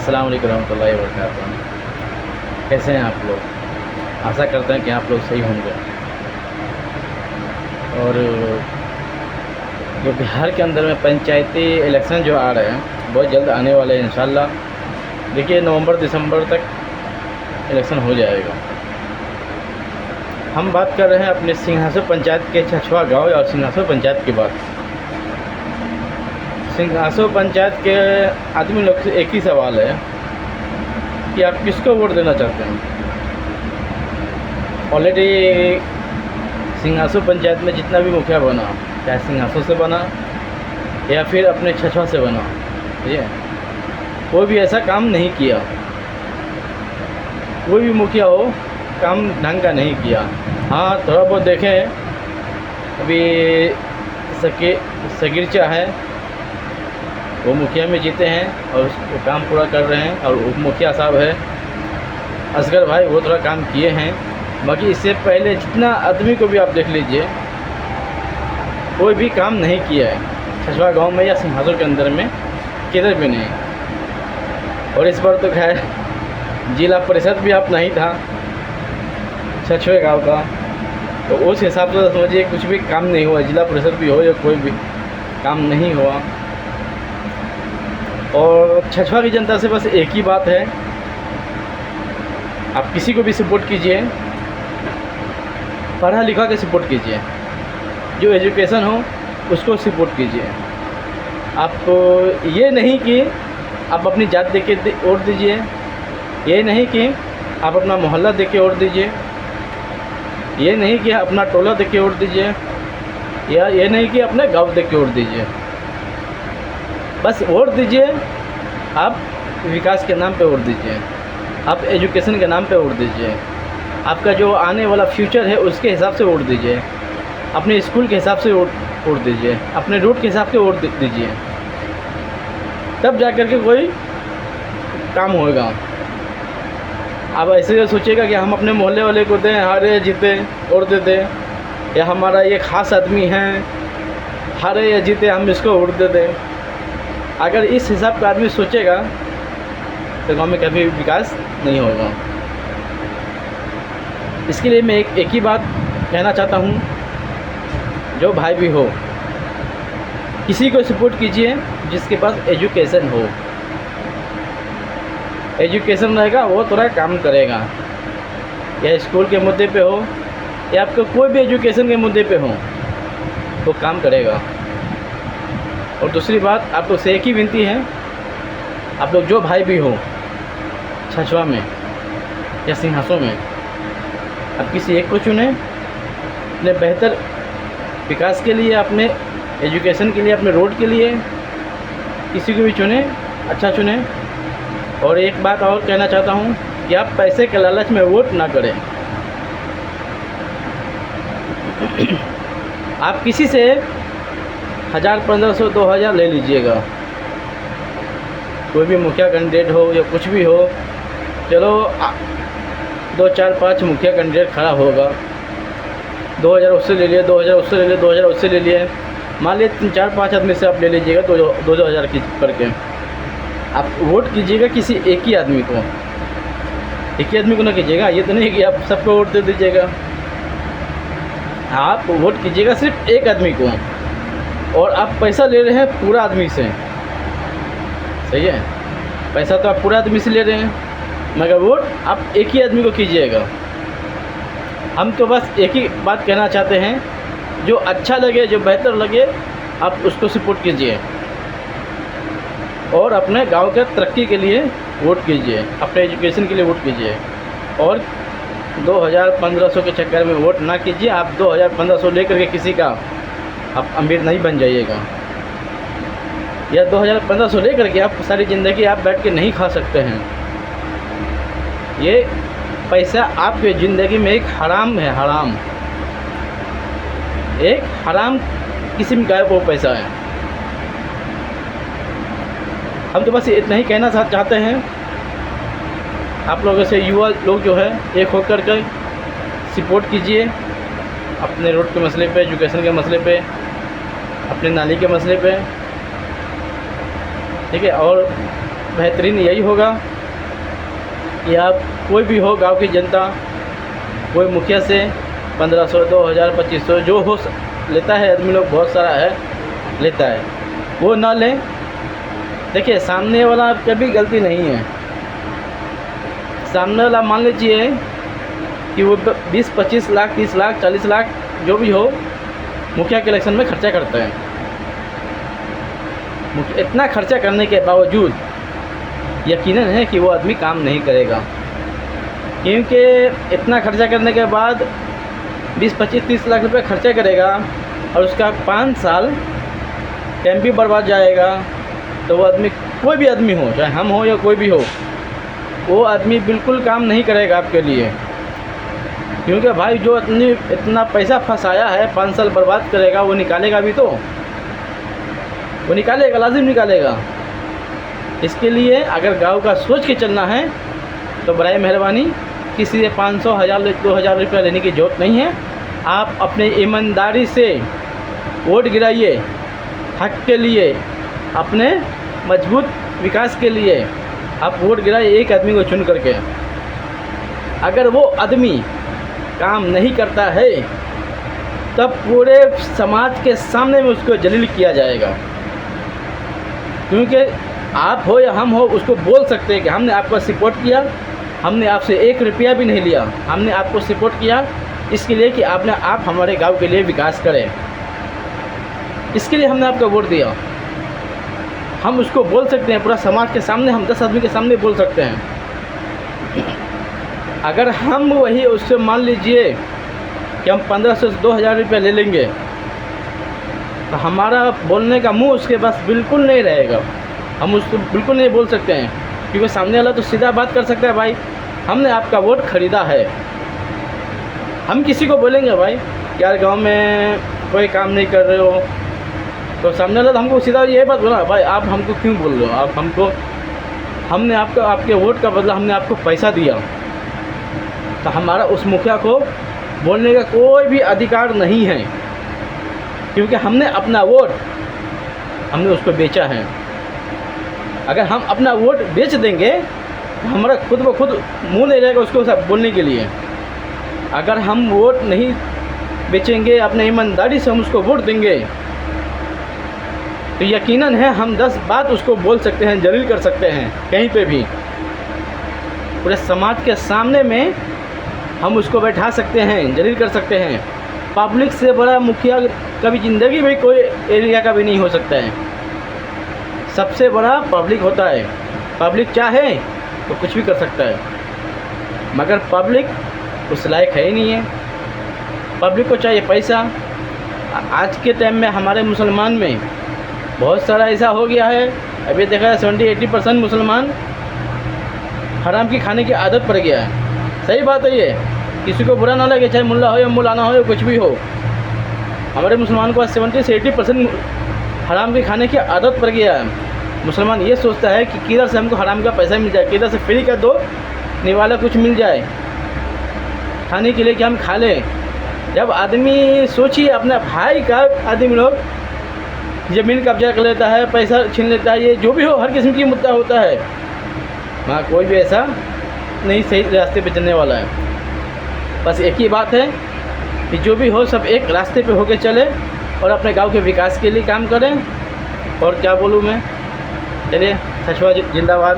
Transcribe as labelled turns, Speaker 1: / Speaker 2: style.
Speaker 1: अस्सलाम वालेकुम रहमतुल्लाहि व बरकातहू। कैसे हैं आप लोग? आशा करते हैं कि आप लोग सही होंगे। और जो बिहार के अंदर में पंचायती इलेक्शन जो आ रहे हैं बहुत जल्द आने वाले हैं इंशाल्लाह। देखिए नवंबर दिसंबर तक इलेक्शन हो जाएगा। हम बात कर रहे हैं अपने सिंघासो पंचायत के छछवा गाँव और सिंघासो पंचायत की बात। सिंघासो पंचायत के आदमी लोग से एक ही सवाल है कि आप किसको वोट देना चाहते हैं। ऑलरेडी सिंघासो पंचायत में जितना भी मुखिया बना, चाहे सिंघासो से बना या फिर अपने छछवा से बना, ठीक है, कोई भी ऐसा काम नहीं किया। कोई भी मुखिया हो काम ढंग का नहीं किया। हाँ, थोड़ा बहुत देखें, अभी सगीरचा है वो मुखिया में जीते हैं और वो काम पूरा कर रहे हैं। और उप मुखिया साहब है असगर भाई, वो थोड़ा काम किए हैं। बाकी इससे पहले जितना आदमी को भी आप देख लीजिए, कोई भी काम नहीं किया है छछवा गांव में या सिंघासो के अंदर में, किधर भी नहीं। और इस बार तो खैर जिला परिषद भी अपना ही था छछवे गांव का, तो उस हिसाब से समझिए कुछ भी काम नहीं हुआ। जिला परिषद भी हो या कोई भी काम नहीं हुआ। और छछवा की जनता से बस एक ही बात है, आप किसी को भी सपोर्ट कीजिए, पढ़ा लिखा के सपोर्ट कीजिए, जो एजुकेशन हो उसको सपोर्ट कीजिए। आप ये नहीं कि आप अपनी जात देख के वोट दीजिए, ये नहीं कि आप अपना मोहल्ला देख के वोट दीजिए, ये नहीं कि अपना टोला देख के वोट दीजिए, या ये नहीं कि अपने गांव देख के वोट दीजिए। बस वोट दीजिए, आप विकास के नाम पे वोट दीजिए, आप एजुकेशन के नाम पे वोट दीजिए, आपका जो आने वाला फ्यूचर है उसके हिसाब से वोट दीजिए, अपने स्कूल के हिसाब से वोट दीजिए, अपने रूट के हिसाब से वोट दीजिए, तब जा कर के कोई काम होगा। आप ऐसे सोचिएगा कि हम अपने मोहल्ले वाले को दें, हारे जीते वोट दे दें, या हमारा ये ख़ास आदमी है हारे या जीते हम इसको वोट दे दें। अगर इस हिसाब का आदमी सोचेगा तो गांव में कभी विकास नहीं होगा। इसके लिए मैं एक ही बात कहना चाहता हूं, जो भाई भी हो, किसी को सपोर्ट कीजिए जिसके पास एजुकेशन हो। एजुकेशन रहेगा वो थोड़ा काम करेगा, या स्कूल के मुद्दे पे हो या आपको कोई भी एजुकेशन के मुद्दे पे हो तो काम करेगा। और दूसरी बात, आप लोग से एक ही विनती है, आप लोग जो भाई भी हो छछवा में या सिंघासो में, आप किसी एक को चुनें अपने बेहतर विकास के लिए, अपने एजुकेशन के लिए, अपने रोड के लिए, किसी को भी चुनें, अच्छा चुनें। और एक बात और कहना चाहता हूँ कि आप पैसे के लालच में वोट ना करें। आप किसी से 1000, 1500, 2000 ले लीजिएगा, कोई भी मुखिया कैंडिडेट हो या कुछ भी हो, चलो 2, 4, 5 मुखिया कैंडिडेट खड़ा होगा, 2000 उससे ले लिए, 2000 उससे ले लिए, 2000 उससे ले लिए, मान लीजिए 3, 4, 5 आदमी से आप ले लीजिएगा 2-2 हज़ार की करके। आप वोट कीजिएगा किसी एक ही आदमी को, एक ही आदमी को ना कीजिएगा। ये तो नहीं कि आप सबको वोट दे दीजिएगा, आप वोट कीजिएगा सिर्फ एक आदमी को। और आप पैसा ले रहे हैं पूरा आदमी से, सही है, पैसा तो आप पूरा आदमी से ले रहे हैं, मगर वोट आप एक ही आदमी को कीजिएगा। हम तो बस एक ही बात कहना चाहते हैं, जो अच्छा लगे, जो बेहतर लगे, आप उसको सपोर्ट कीजिए और अपने गांव के तरक्की के लिए वोट कीजिए, अपने एजुकेशन के लिए वोट कीजिए। और 2000, 1500 के चक्कर में वोट ना कीजिए। आप 2000, 1500 लेकर के किसी का आप अमीर नहीं बन जाइएगा, या 2000, 1500 लेकर के आप सारी ज़िंदगी आप बैठ के नहीं खा सकते हैं। ये पैसा आपके ज़िंदगी में एक हराम है, हराम, एक हराम किस्म का वो पैसा है। हम तो बस इतना ही कहना चाहते हैं, आप लोगों से युवा लोग जो है एक होकर के सपोर्ट कीजिए अपने रोड के मसले पे, एजुकेशन के मसले पे, अपने नाली के मसले पे, ठीक है। और बेहतरीन यही होगा कि आप कोई भी हो, गांव की जनता कोई मुखिया से 1500, 2000, 2500 जो हो लेता है, आदमी लोग बहुत सारा है लेता है, वो ना लें। देखिए सामने वाला कभी गलती नहीं है। सामने वाला मान लीजिए कि वो 20, 25 लाख, 30 लाख, 40 लाख जो भी हो मुखिया के इलेक्शन में खर्चा करते हैं। इतना खर्चा करने के बावजूद यकीनन है कि वो आदमी काम नहीं करेगा, क्योंकि इतना खर्चा करने के बाद 20, 25, 30 लाख रुपए खर्चा करेगा और उसका 5 साल टाइम भी बर्बाद जाएगा। तो वो आदमी, कोई भी आदमी हो, चाहे हम हो या कोई भी हो, वो आदमी बिल्कुल काम नहीं करेगा आपके लिए, क्योंकि भाई जो इतना पैसा फंसाया है 5 साल बर्बाद करेगा, वो निकालेगा भी तो, वो निकालेगा, लाजिम निकालेगा। इसके लिए अगर गांव का सोच के चलना है तो बराए मेहरबानी किसी से 500, 1000, 2000 रुपया लेने की ज़रूरत नहीं है। आप अपने ईमानदारी से वोट गिराइए, हक के लिए, अपने मजबूत विकास के लिए आप वोट गिराइए एक आदमी को चुन करके। अगर वो आदमी काम नहीं करता है तब पूरे समाज के सामने में उसको जलील किया जाएगा, क्योंकि आप हो या हम हो उसको बोल सकते हैं कि हमने आपको सपोर्ट किया, हमने आपसे 1 रुपया भी नहीं लिया, हमने आपको सपोर्ट किया इसके लिए कि आप हमारे गांव के लिए विकास करें, इसके लिए हमने आपको वोट दिया। हम उसको बोल सकते हैं पूरा समाज के सामने, हम 10 आदमी के सामने बोल सकते हैं। अगर हम वही उससे मान लीजिए कि हम 1500 से 2000 रुपया ले लेंगे तो हमारा बोलने का मुंह उसके पास बिल्कुल नहीं रहेगा, हम उसको बिल्कुल नहीं बोल सकते हैं, क्योंकि सामने वाला तो सीधा बात कर सकता है, भाई हमने आपका वोट ख़रीदा है। हम किसी को बोलेंगे भाई यार गांव में कोई काम नहीं कर रहे हो, तो सामने वाला तो हमको सीधा यही बात बोला, भाई आप हमको क्यों बोल रहे हो, आप हमको, हमने आपको आपके वोट का बदला हमने आपको पैसा दिया, तो हमारा उस मुखिया को बोलने का कोई भी अधिकार नहीं है, क्योंकि हमने अपना वोट हमने उसको बेचा है। अगर हम अपना वोट बेच देंगे तो हमारा खुद ब खुद मुंह नहीं रहेगा उसको बोलने के लिए। अगर हम वोट नहीं बेचेंगे, अपने ईमानदारी से हम उसको वोट देंगे, तो यकीनन है हम 10 बात उसको बोल सकते हैं, जलील कर सकते हैं, कहीं पे भी पूरे समाज के सामने में हम उसको बैठा सकते हैं, जलील कर सकते हैं। पब्लिक से बड़ा मुखिया कभी ज़िंदगी में कोई एरिया का भी नहीं हो सकता है। सबसे बड़ा पब्लिक होता है, पब्लिक चाहे तो कुछ भी कर सकता है, मगर पब्लिक उस लायक है ही नहीं है। पब्लिक को चाहिए पैसा। आज के टाइम में हमारे मुसलमान में बहुत सारा ऐसा हो गया है, अभी देखा है 70-80% मुसलमान हराम की खाने की आदत पड़ गया है। सही बात है ये, किसी को बुरा ना लगे, चाहे मुल्ला हो या मौलाना हो या कुछ भी हो, हमारे मुसलमान को 70 से 80% हराम की खाने की आदत पड़ गया है। मुसलमान ये सोचता है कि किधर से हमको हराम का पैसा मिल जाए, किधर से फ्री का दो निवाला कुछ मिल जाए खाने के लिए कि हम खा लें। जब आदमी सोचिए अपना भाई का, आदमी लोग ज़मीन कब्जा कर लेता है, पैसा छीन लेता है, ये जो भी हो हर किस्म की मुद्दा होता है, वहाँ कोई भी ऐसा नहीं सही रास्ते पे चलने वाला है। बस एक ही बात है कि जो भी हो सब एक रास्ते पे होके चले और अपने गांव के विकास के लिए काम करें। और क्या बोलूँ मैं, चलिए सचवा जिंदाबाद।